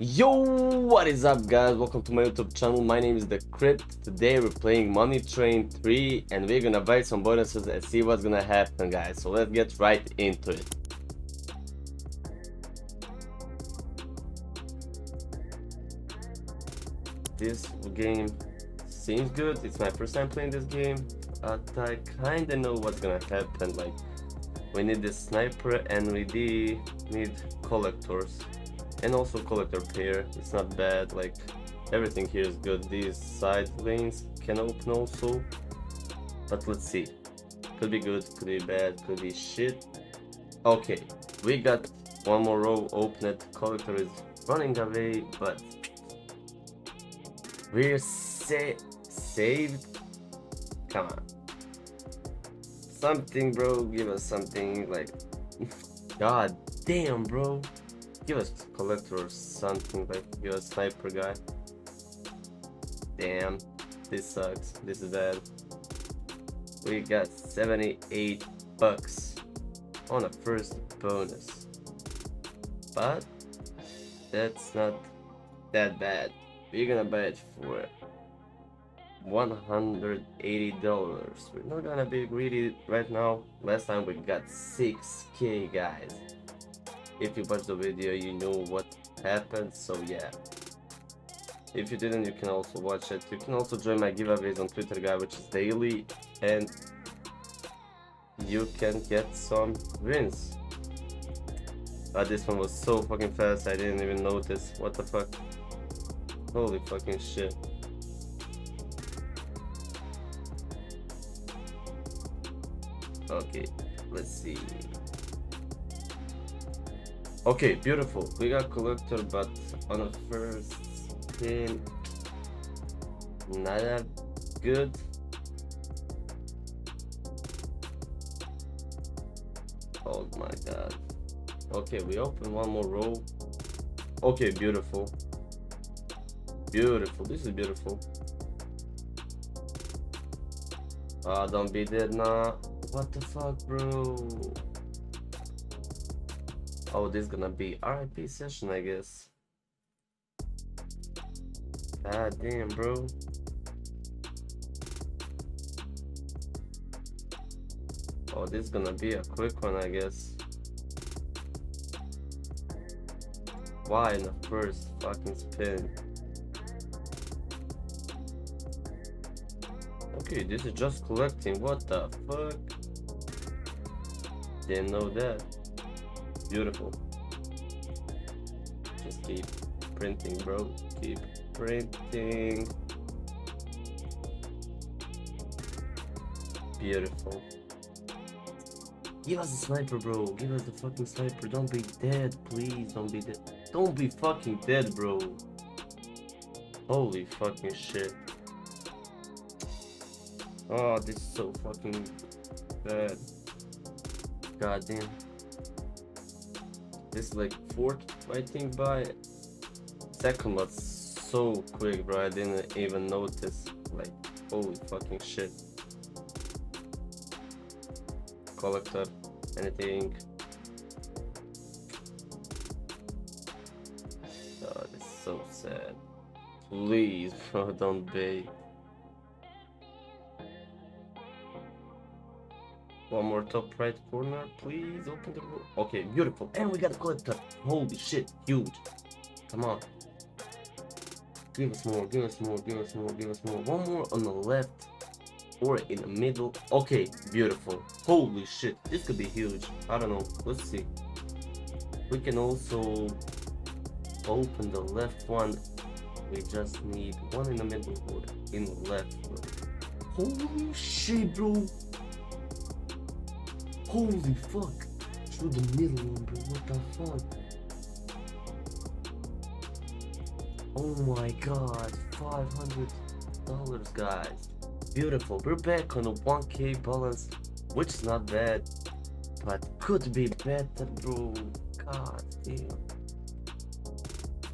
Yo, what is up guys? Welcome to my YouTube channel. My name is The Crypt. Today we're playing Money Train 3 and we're gonna buy some bonuses and see what's gonna happen, guys. So let's get right into it. This game seems good. It's my first time playing this game, but I kinda know what's gonna happen. Like, we need the sniper and we need collectors. And also collector pair, it's not bad, like everything here is good. These side lanes can open also, but let's see. Could be good, could be bad, could be shit. Okay, we got one more row opened. Collector is running away, but we're saved. Come on, something, bro. Give us something, like god damn, bro. Give us collector or something, like give us sniper guy. Damn, this sucks. This is bad. We got 78 bucks on a first bonus, but that's not that bad. We're gonna buy it for $180. We're not gonna be greedy right now. Last time we got 6k, guys. If you watched the video, you know what happened, so yeah. If you didn't, you can also watch it. You can also join my giveaways on Twitter, guy, which is daily, and you can get some wins. This one was so fucking fast, I didn't even notice. What the fuck? Holy fucking shit. Okay, let's see. Okay, beautiful. We got collector, but on the first spin, not that good. Oh my god. Okay, we open one more row. Okay, beautiful. Beautiful. This is beautiful. Don't be dead now. What the fuck, bro? Oh, this is gonna be RIP session, I guess. God damn, bro. Oh, this is gonna be a quick one, I guess. Why in the first fucking spin? Okay, this is just collecting. What the fuck? Didn't know that. Beautiful. Just keep printing, bro. Keep printing. Beautiful. Give us a sniper, bro. Give us the fucking sniper. Don't be dead, please. Don't be dead. Don't be fucking dead, bro. Holy fucking shit. Oh, this is so fucking bad. God damn. This is like fourth, I think, by second was so quick, bro. I didn't even notice. Like, holy fucking shit. Collector, anything. God, it's so sad. Please, bro, don't bait. One more top right corner, please. Open the door. Okay, beautiful. And we got a collector. Holy shit, huge. Come on. Give us more, give us more, give us more, give us more. One more on the left or in the middle. Okay, beautiful. Holy shit, this could be huge. I don't know. Let's see. We can also open the left one. We just need one in the middle or in the left. Holy shit, bro. Holy fuck! Through the middle one, bro. What the fuck? Oh my god, $500, guys. Beautiful. We're back on a 1k balance, which is not bad, but could be better, bro. God damn.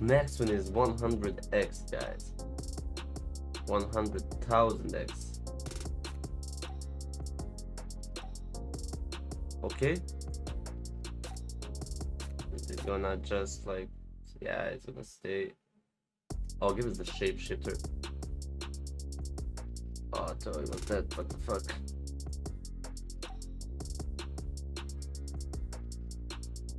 Next one is 100x, guys. 100,000x. Okay, this is gonna just like Yeah, it's gonna stay. Oh, give us the shapeshifter. Oh, I thought it was that. What the fuck?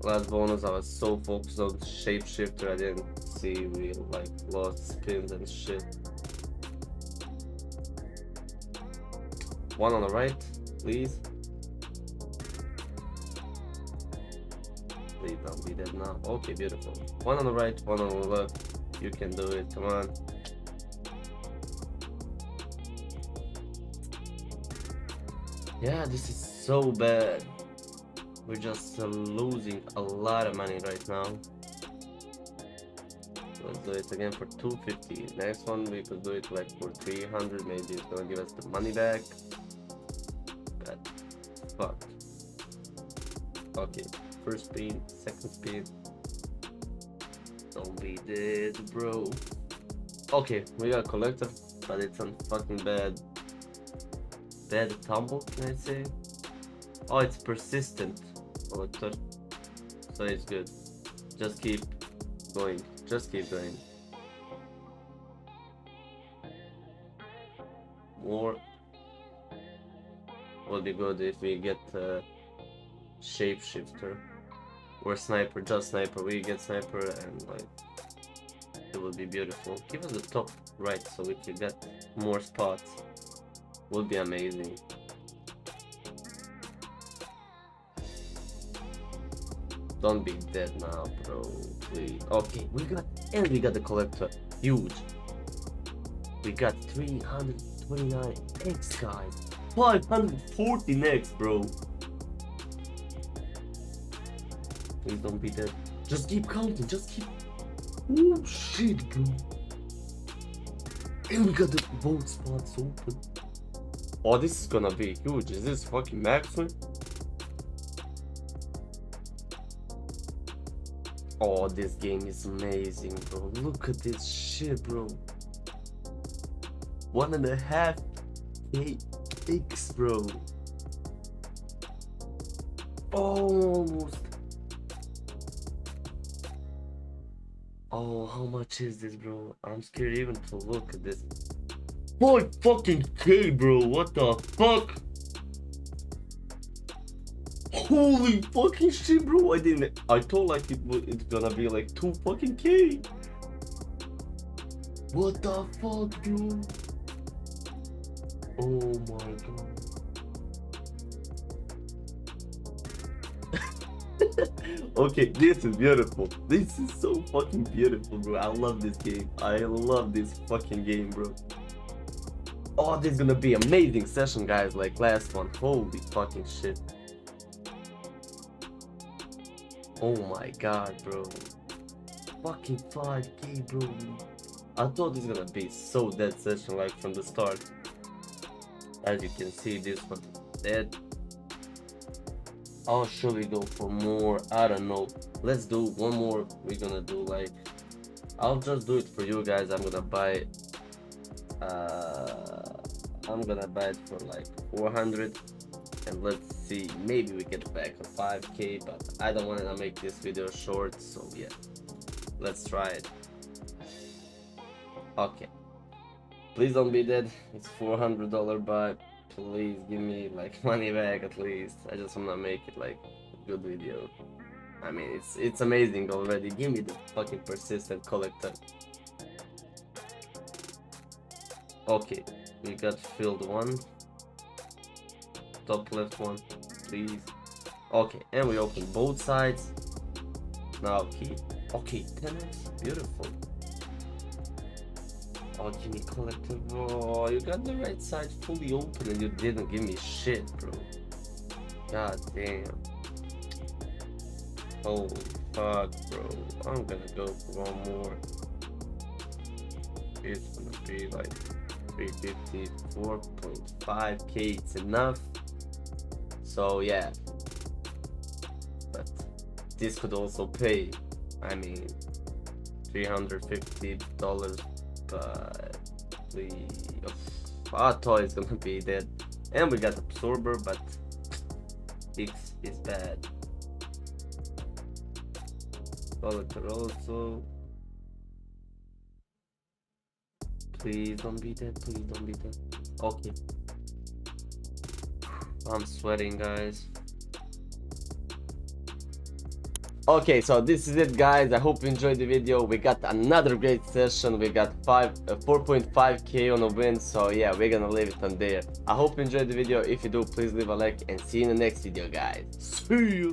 Last bonus, I was so focused on shapeshifter, I didn't see we like lost spins and shit. One on the right, please. Please don't be dead now. Okay, beautiful. One on the right, one on the left. You can do it. Come on. Yeah, this is so bad. We're just losing a lot of money right now. Let's do it again for 250. Next one we could do it like for 300. Maybe it's gonna give us the money back. But fuck. Okay, first spin, second spin. Don't be dead, bro. Okay, we got a collector, but it's on fucking bad tumble, can I say? Oh, it's persistent collector, so it's good. Just keep going. Just keep going. More would be good if we get shapeshifter or sniper. Just sniper. We get sniper and like it will be beautiful. Give us the top right so we can get more spots. Would be amazing. Don't be dead now, bro. Please. Okay, we got the collector. Huge. We got 329x, guys. 514x, bro. Please don't be dead. Just keep counting. Just keep. Oh shit, bro. And we got the both spots open. Oh, this is gonna be huge. Is this fucking max win? Oh, this game is amazing, bro. Look at this shit, bro. 1.5x, bro. Almost. Oh, how much is this, bro? I'm scared even to look at this. 5 fucking K, bro. What the fuck? Holy fucking shit, bro. I thought like it's gonna be like 2 fucking K. What the fuck, bro? Oh my god. Okay, this is beautiful. This is so fucking beautiful, bro. I love this game. I love this fucking game, bro. Oh, this is gonna be amazing session, guys. Like last one. Holy fucking shit. Oh my god, bro. Fucking 5K, bro. I thought this was gonna be so dead session like from the start. As you can see, this one dead. I'll surely go for more. I don't know. Let's do one more. We're gonna do like, I'll just do it for you guys. I'm gonna buy it. I'm gonna buy it for like 400. And let's see, maybe we get back a 5K, but I don't want to make this video short, so yeah, let's try it. Okay, please don't be dead. It's $400 buy. Please give me like money back at least. I just want to make it like a good video. I mean, it's amazing already. Give me the fucking persistent collector. Okay, we got filled one. Top left one, please. Okay, and we open both sides. Now key. Okay, 10x, beautiful. Oh, give me collector. Oh, you got the right side fully open and you didn't give me shit, bro. God damn. Holy fuck, bro. I'm gonna go for one more. It's gonna be like 354.5K. It's enough. So yeah, but this could also pay. I mean, $350, but please. I thought it's gonna be dead. And we got absorber, but X is bad. Collector also. Please don't be dead. Please don't be dead. Okay. I'm sweating, guys. Okay, so this is it, guys. I hope you enjoyed the video. We got another great session. We got 4.5k on a win. So yeah, we're gonna leave it on there. I hope you enjoyed the video. If you do, please leave a like and see you in the next video, guys. See you.